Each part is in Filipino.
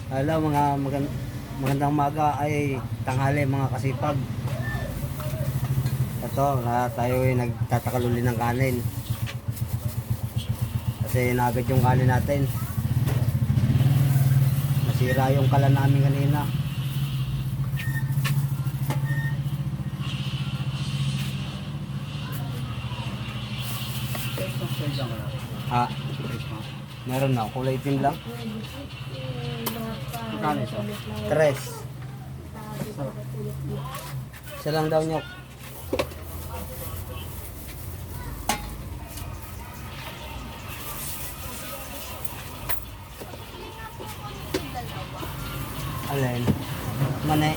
Hello magandang umaga ay tanghali mga kasipag. Ito na tayo ay nagtatakaluli ng kanin. Kasi nagad yung kanin natin. Nasira yung kalan namin kanina. Ah, meron na. Kulay itim lang. Magkano ito? Tres. Isa lang daw niyo. Alin? Mani.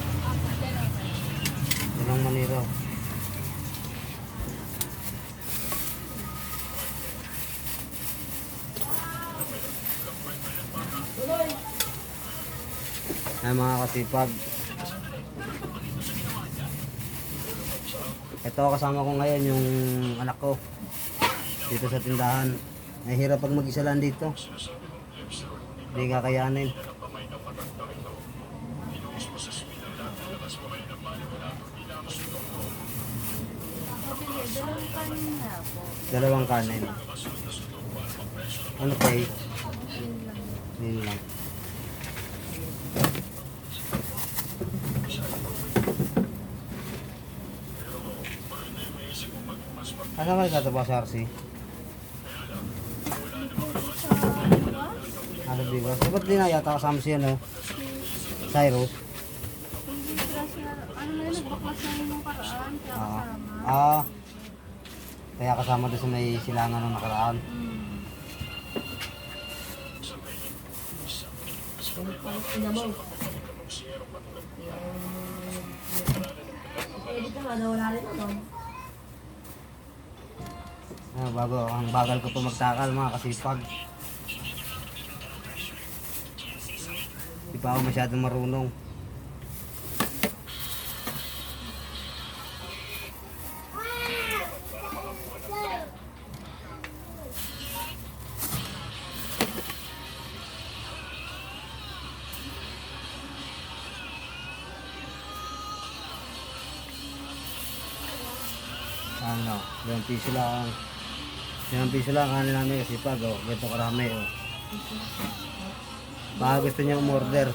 Dalawang mani raw. Ay mga kasipag. Ito kasama ko ngayon yung anak ko dito sa tindahan. Nahihirap pag mag-isa lang dito. Hindi kakayanin. Dalawang kanin. Ano kay? Yun lang. Ano kayo tataba sa RC? Ano bigas? Ba't di na yata kasama siya, no? Cyrus? Ano na yun, nagbaklas na yun nung karaan, kaya Ah. kasama. Ah. Kaya kasama doon sa may silangan nung nakaraan. Ang bagal ko pa magtakal mga kasipag. Di pa ako masyadong marunong. Ano, 2 piso lang. 2 piso lang kanin namin kasi pag ganito karami oh. Baka gusto niya umorder.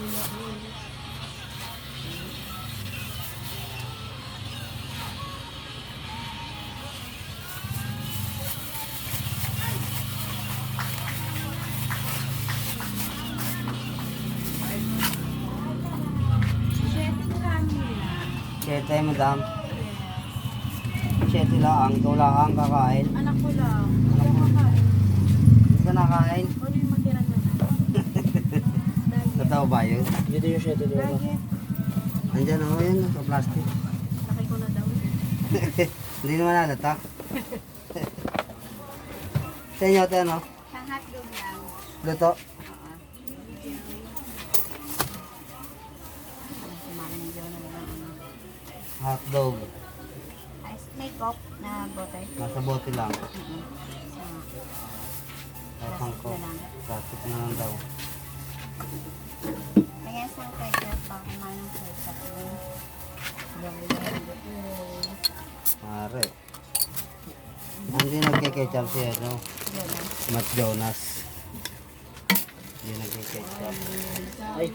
Siyete madam. Siyete lang, ikaw lang kakain. Anak ko lang. Anak mo. Kakain. Hindi ka nakain. Ano yung matira na Totoo ba yun? Dito yung shete dito. Lagi. Andyan ako yun, sa plastic. Laki ko na daw. Hindi naman halata. Sa inyo ito ano? Ang hotdog lang. Luto. Hotdog. May cup na butter. Nasa bote lang. Tapang ko. Plastic na lang daw. Kaya sa ketchup pa kumain ng ketchup. Mare. Hindi nagkiketchup siya, no? Matt Jonas. Hindi nagkiketchup. Ay!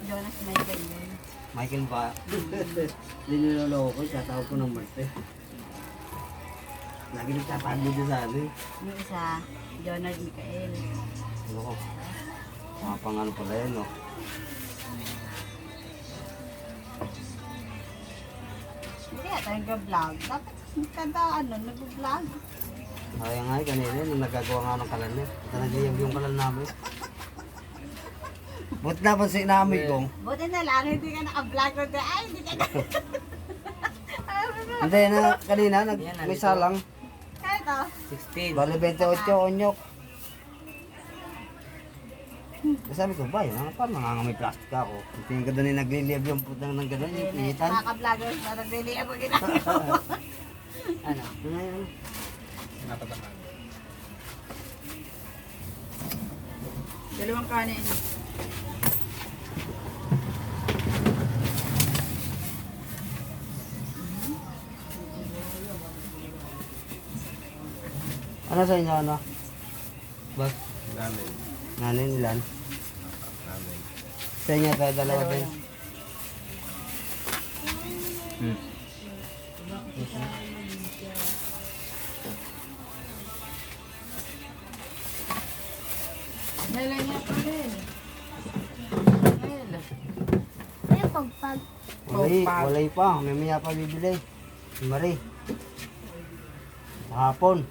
Jonas Michael yun. Michael ba? Hindi niloloko ko, tatawag ko ng Marte. Lagi nagtatawag dito sa ano eh. Yung isa, Jonas Michael. Ano ko? Mga pangano pala yun, no? Hindi yata nag-vlog. Dapat kada nag-vlog. Kaya nga kanina, nung nagagawa nga ng kalan niya. Ito nagiyag yung kalan namin. Buti na pa si namin kong. Buti na lang, hindi ka naka-vlog ko. Ay, hindi ka na. Hindi na kanina, may salang. Kaya ito. 16. Bali 28 onyok. Sabi ko, ba yun? Paano nangangamay plastic ako? Tingin ko doon yung nag-relieve yung putang ng gano'n, yung pinitan. Naka-vloggers na nagbili ako ginagawa. Ano? Ano yun? Natabakan. Dalawang kanin. Ano sa inyo, ano? Boss? Namin. Nanin ilan? Namin. Sa inyo, tayo dalawa din. Hmm. Ay, pagpag. Walay pa. Mamaya pa bibili. Si Marie. Hapon.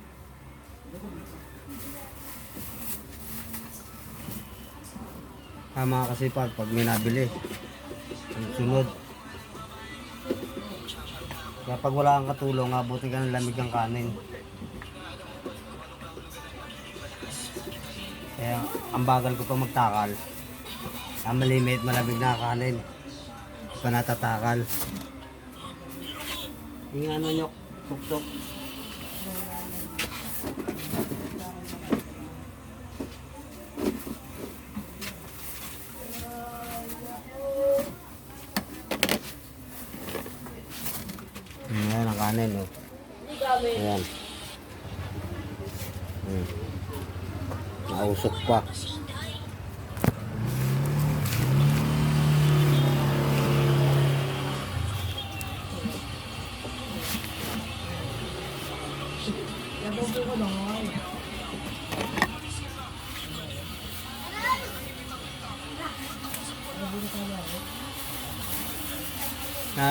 Mga kasipag, pag may nabili. Sunod. Kaya pag wala kang katulong, abutin ka ng lamig ng kanin. Kaya ang bagal ko pa magtakal. Ang malimit, malamig na kanin. Hindi pa natatakal. Yung ano nyo, tuktok. Ayan ang kanin, oh. Ayan. Nausok pa.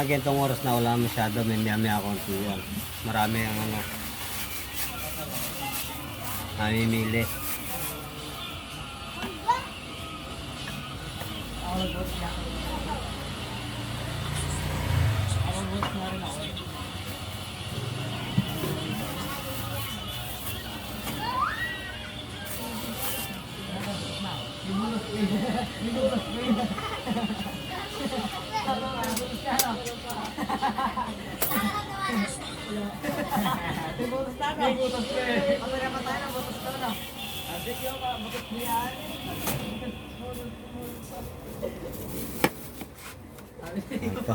Ganitong oras na wala masyado, may miyami konti yan. Marami ang ano, namimili. Ito.